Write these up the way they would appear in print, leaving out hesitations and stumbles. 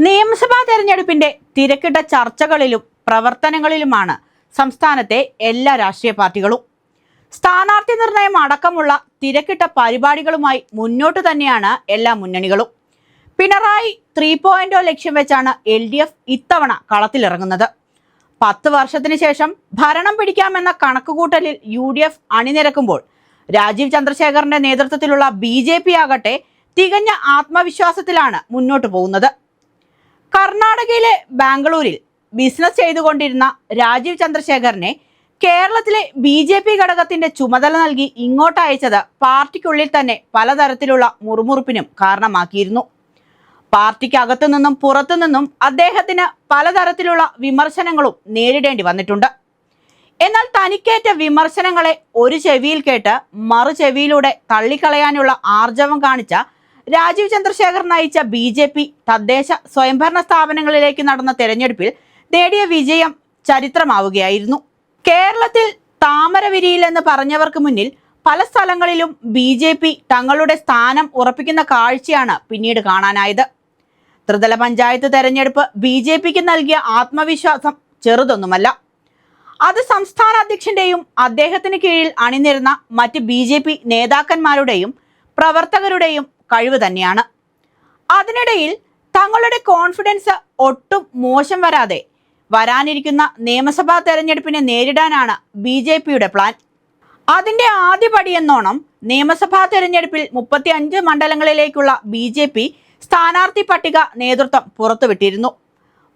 നിയമസഭാ തെരഞ്ഞെടുപ്പിന്റെ തിരക്കിട്ട ചർച്ചകളിലും പ്രവർത്തനങ്ങളിലുമാണ് സംസ്ഥാനത്തെ എല്ലാ രാഷ്ട്രീയ പാർട്ടികളും. സ്ഥാനാർത്ഥി നിർണയം അടക്കമുള്ള തിരക്കിട്ട പരിപാടികളുമായി മുന്നോട്ട് തന്നെയാണ് എല്ലാ മുന്നണികളും. പിണറായി 3.0 ലക്ഷ്യം വെച്ചാണ് LDF ഇത്തവണ കളത്തിലിറങ്ങുന്നത്. 10 വർഷത്തിന് ശേഷം ഭരണം പിടിക്കാമെന്ന കണക്കുകൂട്ടലിൽ UDF അണിനിരക്കുമ്പോൾ രാജീവ് ചന്ദ്രശേഖറിന്റെ നേതൃത്വത്തിലുള്ള BJP ആകട്ടെ തികഞ്ഞ ആത്മവിശ്വാസത്തിലാണ് മുന്നോട്ട് പോകുന്നത്. കർണാടകയിലെ ബാംഗ്ലൂരിൽ ബിസിനസ് ചെയ്തുകൊണ്ടിരുന്ന രാജീവ് ചന്ദ്രശേഖറിനെ കേരളത്തിലെ BJP ഘടകത്തിന്റെ ചുമതല നൽകി ഇങ്ങോട്ട് അയച്ചത് പാർട്ടിക്കുള്ളിൽ തന്നെ പലതരത്തിലുള്ള മുറുമുറുപ്പിനും കാരണമാക്കിയിരുന്നു. പാർട്ടിക്കകത്തു നിന്നും പുറത്തു നിന്നും അദ്ദേഹത്തിന് പലതരത്തിലുള്ള വിമർശനങ്ങളും നേരിടേണ്ടി വന്നിട്ടുണ്ട്. എന്നാൽ തനിക്കേറ്റ വിമർശനങ്ങളെ ഒരു ചെവിയിൽ കേട്ട് മറു ചെവിയിലൂടെ തള്ളിക്കളയാനുള്ള ആർജവം കാണിച്ച രാജീവ് ചന്ദ്രശേഖർ നയിച്ച BJP തദ്ദേശ സ്വയംഭരണ സ്ഥാപനങ്ങളിലേക്ക് നടന്ന തെരഞ്ഞെടുപ്പിൽ നേടിയ വിജയം ചരിത്രമാവുകയായിരുന്നു. കേരളത്തിൽ താമര വിരിയില്ലെന്ന് പറഞ്ഞവർക്ക് മുന്നിൽ പല സ്ഥലങ്ങളിലും BJP തങ്ങളുടെ സ്ഥാനം ഉറപ്പിക്കുന്ന കാഴ്ചയാണ് പിന്നീട് കാണാനായത്. ത്രിതല പഞ്ചായത്ത് തെരഞ്ഞെടുപ്പ് BJPക്ക് നൽകിയ ആത്മവിശ്വാസം ചെറുതൊന്നുമല്ല. അത് സംസ്ഥാന അധ്യക്ഷന്റെയും അദ്ദേഹത്തിന് കീഴിൽ അണിനിരുന്ന മറ്റ് BJP നേതാക്കന്മാരുടെയും പ്രവർത്തകരുടെയും കഴിവ് തന്നെയാണ്. അതിനിടയിൽ തങ്ങളുടെ കോൺഫിഡൻസ് ഒട്ടും മോശം വരാതെ വരാനിരിക്കുന്ന നിയമസഭാ തെരഞ്ഞെടുപ്പിനെ നേരിടാനാണ് BJPയുടെ പ്ലാൻ. അതിന്റെ ആദ്യപടിയെന്നോണം നിയമസഭാ തെരഞ്ഞെടുപ്പിൽ 35 മണ്ഡലങ്ങളിലേക്കുള്ള BJP സ്ഥാനാർത്ഥി പട്ടിക നേതൃത്വം പുറത്തുവിട്ടിരുന്നു.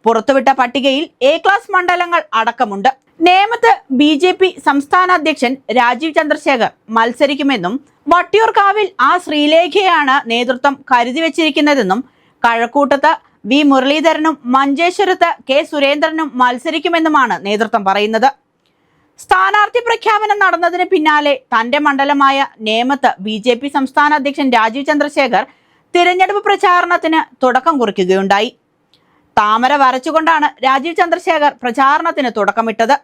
പുറത്തുവിട്ട പട്ടികയിൽ A ക്ലാസ് മണ്ഡലങ്ങൾ അടക്കമുണ്ട്. നേമത്ത് BJP സംസ്ഥാന അധ്യക്ഷൻ രാജീവ് ചന്ദ്രശേഖർ മത്സരിക്കുമെന്നും വട്ടിയൂർക്കാവിൽ ആ ശ്രീലേഖയാണ് നേതൃത്വം കരുതി വെച്ചിരിക്കുന്നതെന്നും കഴക്കൂട്ടത്ത് V മുരളീധരനും മഞ്ചേശ്വരത്ത് K സുരേന്ദ്രനും മത്സരിക്കുമെന്നുമാണ് നേതൃത്വം പറയുന്നത്. സ്ഥാനാർത്ഥി പ്രഖ്യാപനം നടന്നതിന് പിന്നാലെ തന്റെ മണ്ഡലമായ നേമത്ത് BJP സംസ്ഥാന അധ്യക്ഷൻ രാജീവ് ചന്ദ്രശേഖർ തിരഞ്ഞെടുപ്പ് പ്രചാരണത്തിന് തുടക്കം കുറിക്കുകയുണ്ടായി. താമര വരച്ചുകൊണ്ടാണ് രാജീവ് ചന്ദ്രശേഖർ പ്രചാരണത്തിന് തുടക്കമിട്ടത്.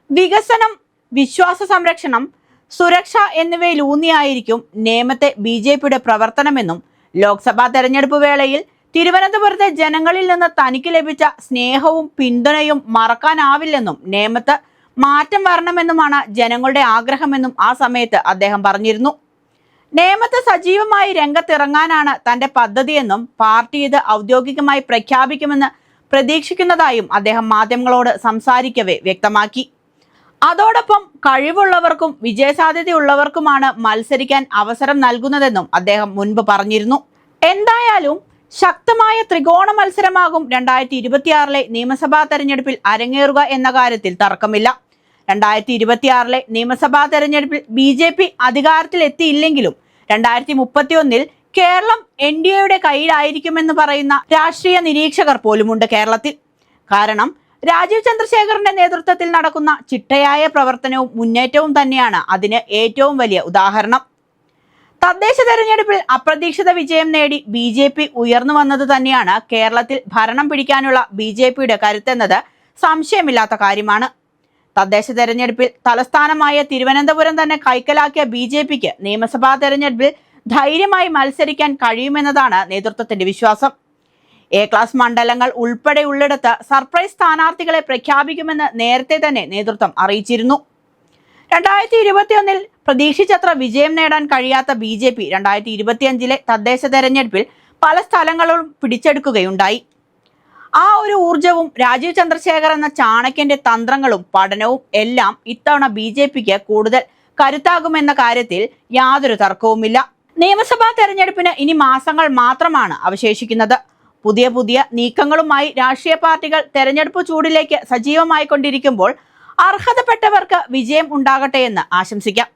വികസനം, വിശ്വാസ സംരക്ഷണം, സുരക്ഷ എന്നിവയിലൂന്നിയായിരിക്കും നേമത്തെ BJPയുടെ പ്രവർത്തനമെന്നും ലോക്സഭാ തെരഞ്ഞെടുപ്പ് വേളയിൽ തിരുവനന്തപുരത്തെ ജനങ്ങളിൽ നിന്ന് തനിക്ക് ലഭിച്ച സ്നേഹവും പിന്തുണയും മറക്കാനാവില്ലെന്നും നേമത്ത് മാറ്റം വരണമെന്നുമാണ് ജനങ്ങളുടെ ആഗ്രഹമെന്നും ആ സമയത്ത് അദ്ദേഹം പറഞ്ഞിരുന്നു. നേമത്ത് സജീവമായി രംഗത്തിറങ്ങാനാണ് തന്റെ പദ്ധതിയെന്നും പാർട്ടി ഇത് ഔദ്യോഗികമായി പ്രഖ്യാപിക്കുമെന്ന് പ്രതീക്ഷിക്കുന്നതായും അദ്ദേഹം മാധ്യമങ്ങളോട് സംസാരിക്കവേ വ്യക്തമാക്കി. അതോടൊപ്പം കഴിവുള്ളവർക്കും വിജയസാധ്യതയുള്ളവർക്കുമാണ് മത്സരിക്കാൻ അവസരം നൽകുന്നതെന്നും അദ്ദേഹം മുൻപ് പറഞ്ഞിരുന്നു. എന്തായാലും ശക്തമായ ത്രികോണ മത്സരമാകും 2026 നിയമസഭാ തെരഞ്ഞെടുപ്പിൽ അരങ്ങേറുക എന്ന കാര്യത്തിൽ തർക്കമില്ല. 2026 നിയമസഭാ തെരഞ്ഞെടുപ്പിൽ BJP അധികാരത്തിൽ എത്തിയില്ലെങ്കിലും 2031 കേരളം NDAയുടെ കയ്യിലായിരിക്കുമെന്ന് പറയുന്ന രാഷ്ട്രീയ നിരീക്ഷകർ പോലുമുണ്ട് കേരളത്തിൽ. കാരണം രാജീവ് ചന്ദ്രശേഖറിന്റെ നേതൃത്വത്തിൽ നടക്കുന്ന ചിട്ടയായ പ്രവർത്തനവും മുന്നേറ്റവും തന്നെയാണ് അതിന് ഏറ്റവും വലിയ ഉദാഹരണം. തദ്ദേശ തെരഞ്ഞെടുപ്പിൽ അപ്രതീക്ഷിത വിജയം നേടി BJP ഉയർന്നു വന്നത് തന്നെയാണ് കേരളത്തിൽ ഭരണം പിടിക്കാനുള്ള BJPയുടെ കരുത്തെന്നത് സംശയമില്ലാത്ത കാര്യമാണ്. തദ്ദേശ തെരഞ്ഞെടുപ്പിൽ തലസ്ഥാനമായ തിരുവനന്തപുരം തന്നെ കൈക്കലാക്കിയ BJPക്ക് നിയമസഭാ തെരഞ്ഞെടുപ്പിൽ ധൈര്യമായി മത്സരിക്കാൻ കഴിയുമെന്നതാണ് നേതൃത്വത്തിന്റെ വിശ്വാസം. A ക്ലാസ് മണ്ഡലങ്ങൾ ഉൾപ്പെടെയുള്ളിടത്ത് സർപ്രൈസ് സ്ഥാനാർത്ഥികളെ പ്രഖ്യാപിക്കുമെന്ന് നേരത്തെ തന്നെ നേതൃത്വം അറിയിച്ചിരുന്നു. 2021 പ്രതീക്ഷിച്ചത്ര വിജയം നേടാൻ കഴിയാത്ത BJP 2025 തദ്ദേശ തെരഞ്ഞെടുപ്പിൽ പല സ്ഥലങ്ങളും പിടിച്ചെടുക്കുകയുണ്ടായി. ആ ഒരു ഊർജവും രാജീവ് ചന്ദ്രശേഖർ എന്ന ചാണക്യന്റെ തന്ത്രങ്ങളും പഠനവും എല്ലാം ഇത്തവണ BJPക്ക് കൂടുതൽ കരുത്താകുമെന്ന കാര്യത്തിൽ യാതൊരു തർക്കവുമില്ല. നിയമസഭാ തെരഞ്ഞെടുപ്പിന് ഇനി മാസങ്ങൾ മാത്രമാണ് അവശേഷിക്കുന്നത്. പുതിയ നീക്കങ്ങളുമായി രാഷ്ട്രീയ പാർട്ടികൾ തെരഞ്ഞെടുപ്പ് ചൂടിലേക്ക് സജീവമായി കൊണ്ടിരിക്കുമ്പോൾ അർഹതപ്പെട്ടവർക്ക് വിജയം ഉണ്ടാകട്ടെ എന്ന് ആശംസിക്കാം.